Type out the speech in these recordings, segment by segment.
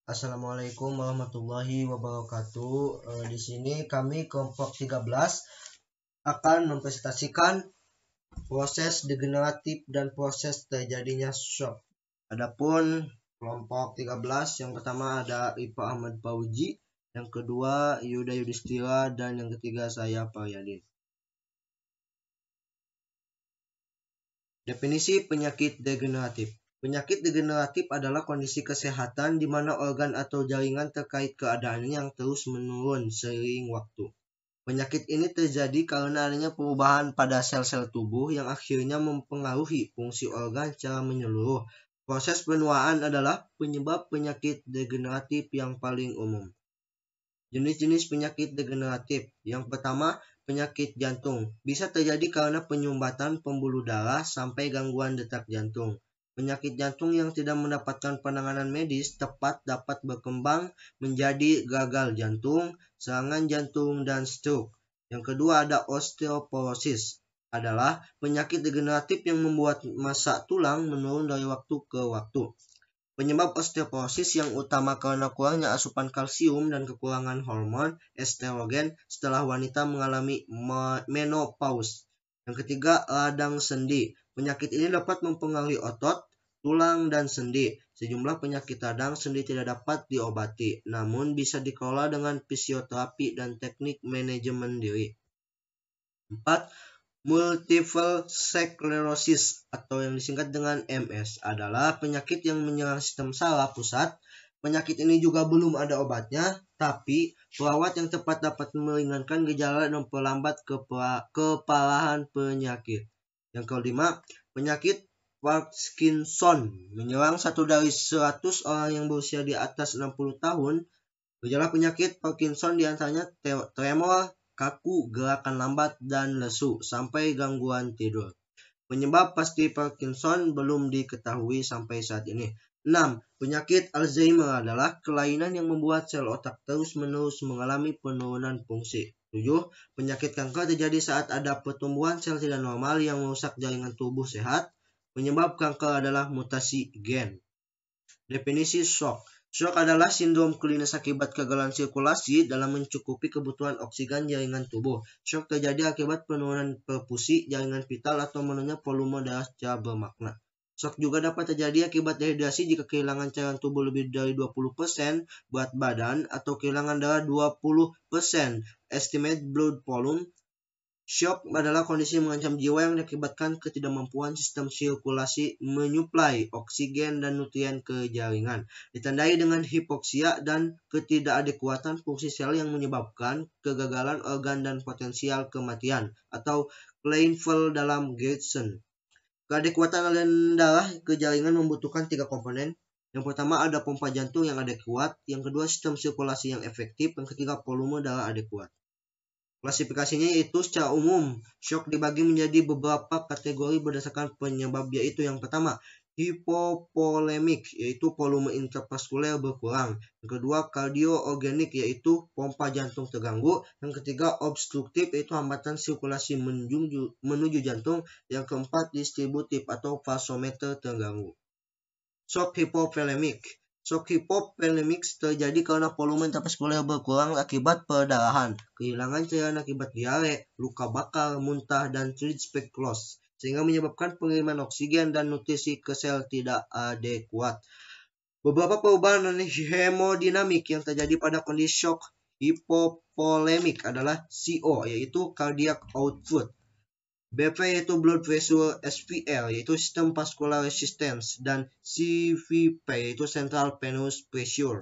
Assalamualaikum warahmatullahi wabarakatuh. Di sini kami kelompok 13 akan mempresentasikan proses degeneratif dan proses terjadinya shock. Adapun kelompok 13 yang pertama ada Ipa Ahmad Fauji, yang kedua Yuda Yudhistira, dan yang ketiga saya Paryadin. Definisi penyakit degeneratif. Penyakit degeneratif adalah kondisi kesehatan di mana organ atau jaringan terkait keadaannya yang terus menurun seiring waktu. Penyakit ini terjadi karena adanya perubahan pada sel-sel tubuh yang akhirnya mempengaruhi fungsi organ secara menyeluruh. Proses penuaan adalah penyebab penyakit degeneratif yang paling umum. Jenis-jenis penyakit degeneratif. Yang pertama, penyakit jantung. Bisa terjadi karena penyumbatan pembuluh darah sampai gangguan detak jantung. Penyakit jantung yang tidak mendapatkan penanganan medis tepat dapat berkembang menjadi gagal jantung, serangan jantung, dan stroke. Yang kedua ada osteoporosis. Adalah penyakit degeneratif yang membuat massa tulang menurun dari waktu ke waktu. Penyebab osteoporosis yang utama karena kurangnya asupan kalsium dan kekurangan hormon estrogen setelah wanita mengalami menopause. Yang ketiga, radang sendi. Penyakit ini dapat mempengaruhi otot, tulang, dan sendi. Sejumlah penyakit radang sendi tidak dapat diobati, namun bisa dikelola dengan fisioterapi dan teknik manajemen diri. 4. Multiple sclerosis atau yang disingkat dengan MS adalah penyakit yang menyerang sistem saraf pusat. Penyakit ini juga belum ada obatnya, tapi perawat yang tepat dapat meringankan gejala dan memperlambat keparahan penyakit. Yang kelima, penyakit Parkinson menyerang 1 dari 100 orang yang berusia di atas 60 tahun. Gejala penyakit Parkinson diantaranya tremor, kaku, gerakan lambat, dan lesu, sampai gangguan tidur. Penyebab pasti Parkinson belum diketahui sampai saat ini. 6. Penyakit Alzheimer adalah kelainan yang membuat sel otak terus-menerus mengalami penurunan fungsi. 7. Penyakit kanker terjadi saat ada pertumbuhan sel tidak normal yang merusak jaringan tubuh sehat. Penyebab kanker adalah mutasi gen. Definisi shock. Shock adalah sindrom klinis akibat kegagalan sirkulasi dalam mencukupi kebutuhan oksigen jaringan tubuh. Shock terjadi akibat penurunan perfusi jaringan vital atau menurunnya volume darah secara bermakna. Shock juga dapat terjadi akibat dehidrasi jika kehilangan cairan tubuh lebih dari 20% berat badan atau kehilangan darah 20% estimate blood volume. Shock adalah kondisi mengancam jiwa yang diakibatkan ketidakmampuan sistem sirkulasi menyuplai oksigen dan nutrien ke jaringan, ditandai dengan hipoksia dan ketidakadekuatan fungsi sel yang menyebabkan kegagalan organ dan potensial kematian, atau Klinefelter dalam Gregson. Keadekuatan aliran darah ke jaringan membutuhkan 3 komponen. Yang pertama ada pompa jantung yang adekuat, yang kedua sistem sirkulasi yang efektif, yang ketiga volume darah adekuat. Klasifikasinya yaitu secara umum, shock dibagi menjadi beberapa kategori berdasarkan penyebab, yaitu yang pertama, hipovolemik, yaitu volume intravaskuler berkurang. Yang kedua, kardiogenik, yaitu pompa jantung terganggu. Yang ketiga, obstruktif, yaitu hambatan sirkulasi menuju jantung. Yang keempat, distributif atau vasometer terganggu. Shock hipovolemik. Shock hipovolemik terjadi karena volume intravaskuler berkurang akibat perdarahan, kehilangan cairan akibat diare, luka bakar, muntah, dan trispekulose, sehingga menyebabkan pengiriman oksigen dan nutrisi ke sel tidak adekuat. Beberapa perubahan hemodinamik yang terjadi pada kondisi shock hipovolemik adalah CO, yaitu cardiac output, BP yaitu blood pressure, SVR yaitu sistem vascular resistance, dan CVP yaitu central venous pressure.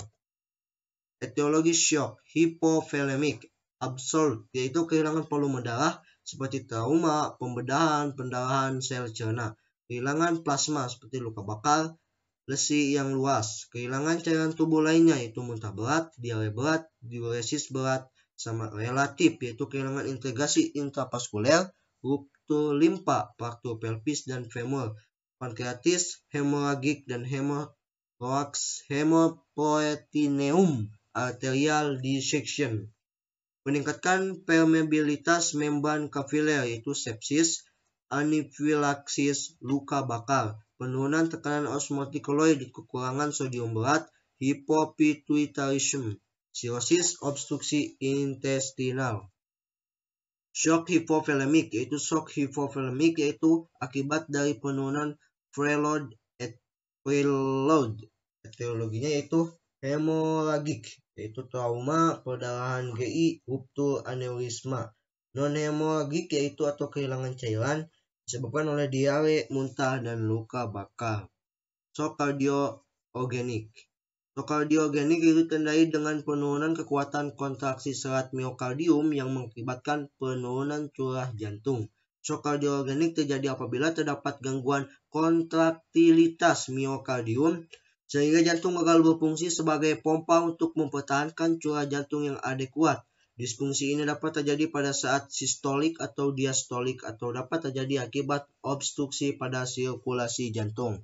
Etiologi shock hipovolemic absurd yaitu kehilangan volume darah seperti trauma, pembedahan, pendarahan sel cerna, kehilangan plasma seperti luka bakar, lesi yang luas, kehilangan cairan tubuh lainnya yaitu muntah berat, diare berat, diuresis berat, sama relatif yaitu kehilangan integrasi intravaskuler, ruptur limpa, fraktur pelvis dan femur, pankreatis, hemoragik dan hemothorax, hemoperitoneum, arterial dissection. Meningkatkan permeabilitas membran kapiler yaitu sepsis, anafilaksis, luka bakar, penurunan tekanan osmotik koloid, kekurangan sodium berat, hypopituitarism, sirosis obstruksi intestinal. Shock hypovolemic yaitu shock hypovolemic yaitu akibat dari penurunan preload. Etiologinya yaitu hemoragik yaitu trauma, perdarahan GI, ruptur aneurisma. Non-hemoragik yaitu atau kehilangan cairan disebabkan oleh diare, muntah, dan luka bakar. Shock kardiogenik. Shock kardiogenik itu ditandai dengan penurunan kekuatan kontraksi serat miokardium yang mengakibatkan penurunan curah jantung. Shock kardiogenik terjadi apabila terdapat gangguan kontraktilitas miokardium sehingga jantung gagal berfungsi sebagai pompa untuk mempertahankan curah jantung yang adekuat. Disfungsi ini dapat terjadi pada saat sistolik atau diastolik atau dapat terjadi akibat obstruksi pada sirkulasi jantung.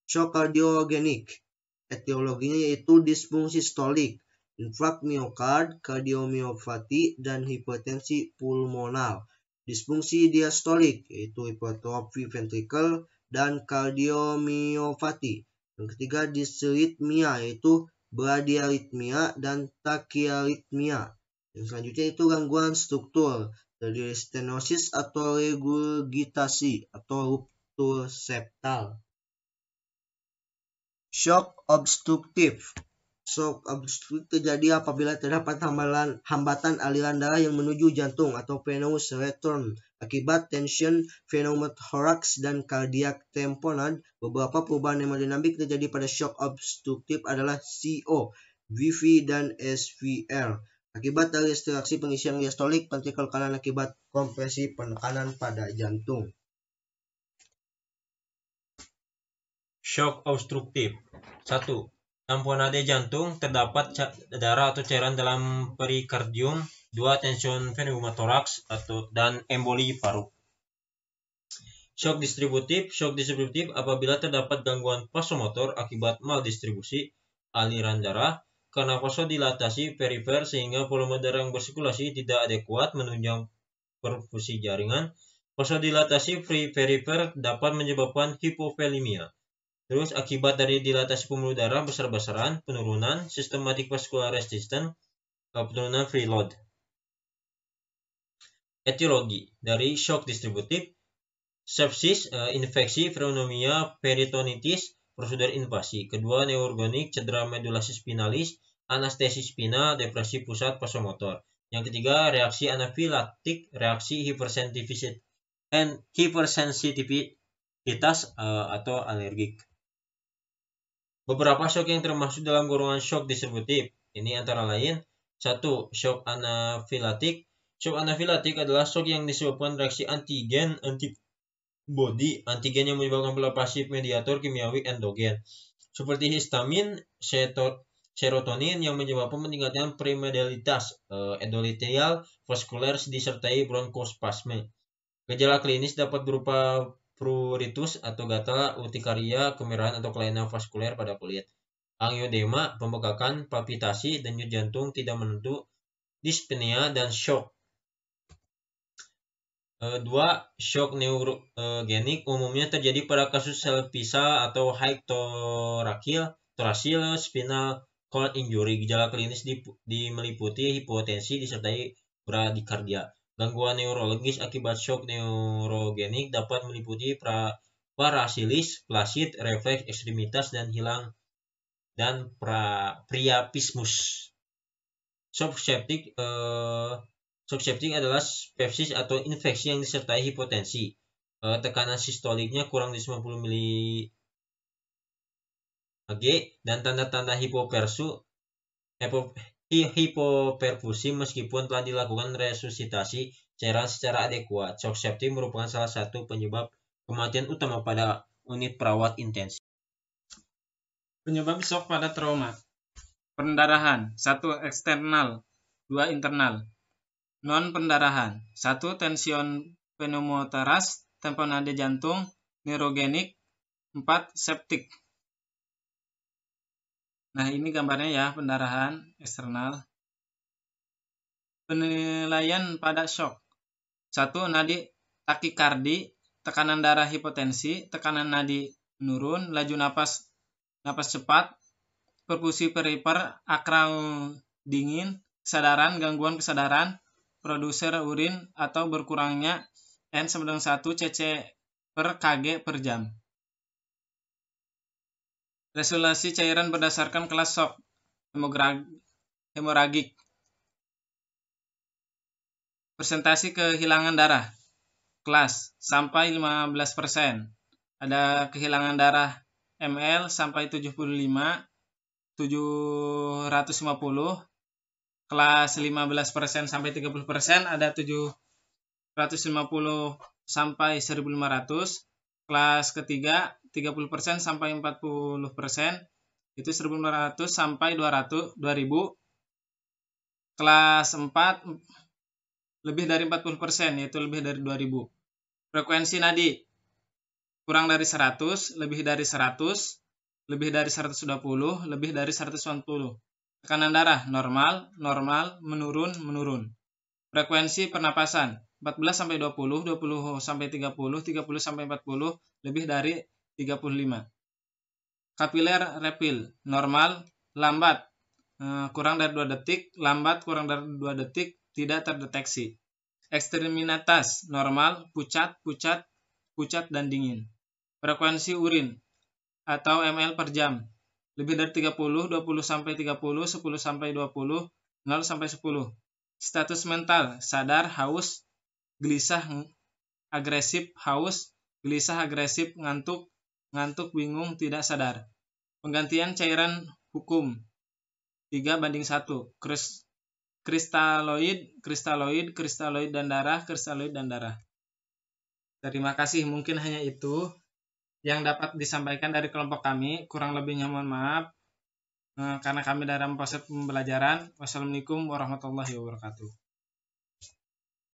Shock kardiogenik. Etiologinya yaitu disfungsi sistolik, infrak miokard, kardiomyopati, dan hipertensi pulmonal. Disfungsi diastolik yaitu hipertrofi ventrikel dan kardiomyopati. Yang ketiga disritmia yaitu bradiaritmia dan tachyarrhythmia. Yang selanjutnya itu gangguan struktur, terdiri stenosis atau regurgitasi atau ruptur septal. Shock obstruktif. Shock obstruktif terjadi apabila terdapat hambatan aliran darah yang menuju jantung atau venous return akibat tension pneumothorax dan cardiac tamponade. Beberapa perubahan hemodinamik terjadi pada shock obstruktif adalah CO, VV, dan SVR. Akibat dari restriksi pengisian diastolik ventrikel kanan akibat kompresi penekanan pada jantung. Shock obstruktif. 1. Tamponade jantung, terdapat darah atau cairan dalam perikardium. 2. Tension pneumothorax dan emboli paru. Shock distributif. Shock distributif apabila terdapat gangguan vasomotor akibat maldistribusi aliran darah karena vasodilatasi perifer sehingga volume darah yang bersirkulasi tidak adekuat menunjang perfusi jaringan. Vasodilatasi perifer dapat menyebabkan hipovolemia. Terus akibat dari dilatasi pembuluh darah besar-besaran, penurunan systematic vascular resistance, penurunan preload. Etiologi dari shock distributif, sepsis, infeksi, pneumonia, peritonitis, prosedur invasi. Kedua, neurogenic, cedera medulasi spinalis, anestesi spinal, depresi pusat vasomotor. Yang ketiga, reaksi anafilaktik, reaksi hipersensitivitas atau alergik. Beberapa shock yang termasuk dalam golongan shock distributif. Ini antara lain 1. Shock anafilaktik. Shock anafilaktik adalah shock yang disebabkan reaksi antibody, antigen yang menyebabkan pelepasi mediator kimiawi endogen seperti histamin, serotonin yang menyebabkan peningkatan permeabilitas endotelial vaskuler disertai bronkospasme. Gejala klinis dapat berupa pruritus atau gatal, urtikaria, kemerahan atau kelainan vaskuler pada kulit, angioedema, pembengkakan, palpitasi, denyut jantung tidak menentu, dyspnea, dan shock. 2. Shock neurogenik umumnya terjadi pada kasus sel pisah atau high thoracic spinal cord injury. Gejala klinis meliputi hipotensi disertai bradikardia. Gangguan neurologis akibat shock neurogenik dapat meliputi paralysis, flasid, refleks ekstremitas dan hilang, dan priapismus. Shock septic adalah sepsis atau infeksi yang disertai hipotensi. Tekanan sistoliknya kurang dari 90 mg dan tanda-tanda hipoperfusi meskipun telah dilakukan resusitasi cairan secara adekuat. Shock septic merupakan salah satu penyebab kematian utama pada unit perawat intensif. Penyebab shock pada trauma. Pendarahan. 1. Eksternal. 2. Internal. Non pendarahan. 1. Tension pneumothorax, tamponade jantung, neurogenik. 4. Septic. Nah, ini gambarnya ya, pendarahan eksternal. Penilaian pada shock. 1. Nadi takikardi, tekanan darah hipotensi, tekanan nadi menurun, laju napas cepat, perfusi perifer, akral dingin, kesadaran, gangguan kesadaran, produser urin atau berkurangnya N=1 cc per kg per jam. Resolusi cairan berdasarkan kelas shock hemoragik. Persentase kehilangan darah kelas sampai 15%. Ada kehilangan darah ml sampai 75, 750. Kelas 15% sampai 30% ada 750 sampai 1500. Kelas ketiga 30% sampai 40%, itu 1500 sampai 2000. Kelas 4 lebih dari 40%, yaitu lebih dari 2000. Frekuensi nadi kurang dari 100, lebih dari 100, lebih dari 120, lebih dari 190. Tekanan darah normal, normal, menurun, menurun. Frekuensi pernapasan 14 sampai 20, 20 sampai 30, 30 sampai 40, lebih dari 35. Kapiler repil normal, lambat kurang dari 2 detik, lambat kurang dari 2 detik, tidak terdeteksi. Ekstremitas normal, pucat, pucat, pucat dan dingin. Frekuensi urin atau ml per jam lebih dari 30, 20 sampai 30, 10 sampai 20, 0 sampai 10. Status mental sadar, haus, gelisah, agresif, haus, gelisah, agresif, ngantuk, ngantuk, bingung, tidak sadar. Penggantian cairan hukum 3:1. Kristaloid, kristaloid, kristaloid dan darah, kristaloid dan darah. Terima kasih, mungkin hanya itu yang dapat disampaikan dari kelompok kami. Kurang lebihnya mohon maaf karena kami dalam proses pembelajaran. Wassalamualaikum warahmatullahi wabarakatuh.